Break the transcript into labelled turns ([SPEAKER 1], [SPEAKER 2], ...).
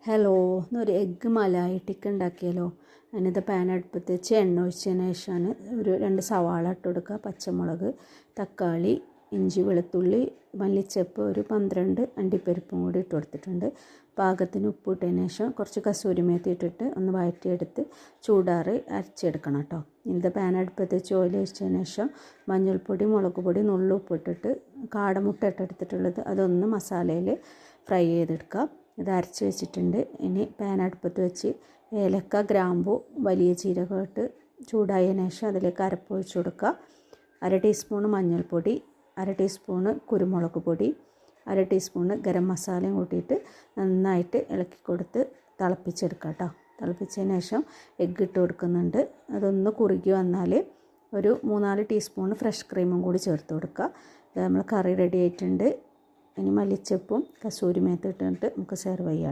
[SPEAKER 1] Hello, ഇന്നൊരു egg malai tikka ഉണ്ടാക്കിയാലോ. അതിനകത്ത് പാൻ അടുപ്പത്ത് വെച്ച് എണ്ണ ഒഴിച്ചതിന് ശേഷമാണ് ഒരു 2 സവാള ഇട്ട് കൊടുക്കുക, പച്ചമുളക്, തക്കാളി, ഇഞ്ചി, വെളുത്തുള്ളി, മല്ലിച്ചപ്പ്, ഒരു 12 അണ്ടിപ്പരിപ്പും കൂടി ഇട്ട് കൊടുത്തിട്ടുണ്ട്. പാകത്തിന് ഉപ്പ് ഇട്ടതിന് ശേഷം കുറച്ച് കസൂരി മേത്തി ഇട്ടിട്ട് ഒന്ന് വഴറ്റിയെടുത്ത് ചൂടാറി അരച്ചെടുക്കണം കേട്ടോ. ഇത് പാൻ അടുപ്പത്ത് വെച്ച് ഓയിൽ ഒഴിച്ചതിന് ശേഷം മഞ്ഞൾപ്പൊടി, മുളക് പൊടി, നുള്ളു ഉപ്പിട്ടിട്ട് കാടമുട്ട ഇട്ടെടുത്തിട്ടുള്ളത് അതൊന്ന് മസാലയിൽ ഫ്രൈ ചെയ്തെടുക്കുക. ഇത് അരച്ച് വെച്ചിട്ടുണ്ട്. ഇനി പാൻ അടുപ്പത്ത് വെച്ച് ഏലക്ക, ഗ്രാമ്പു, വലിയ ജീരകം ഇട്ട് ചൂടായതിനു ശേഷം അതിലേക്ക് അരപ്പൊഴിച്ച് കൊടുക്കുക. 1/2 ടീസ്പൂണ് മഞ്ഞൾപ്പൊടി, 1/2 ടീസ്പൂണ് കുരുമുളക് പൊടി, 1/2 ടീസ്പൂണ് ഗരം മസാലയും കൂട്ടിയിട്ട് നന്നായിട്ട് ഇളക്കി കൊടുത്ത് തിളപ്പിച്ചെടുക്കുക കേട്ടോ. തിളപ്പിച്ചതിന് ശേഷം എഗ്ഗ് ഇട്ട് കൊടുക്കുന്നുണ്ട്. അതൊന്ന് കുറുകി വന്നാൽ ഒരു 3-4 ടീസ്പൂണ് ഫ്രഷ് ക്രീമും കൂടി ചേർത്ത് കൊടുക്കുക. നമ്മൾ കറി റെഡി ആയിട്ടുണ്ട്. ഇനി മല്ലിച്ചപ്പും കസൂരി മേത്തി ഇട്ടിട്ട് നമുക്ക് സെർവ് ചെയ്യാം.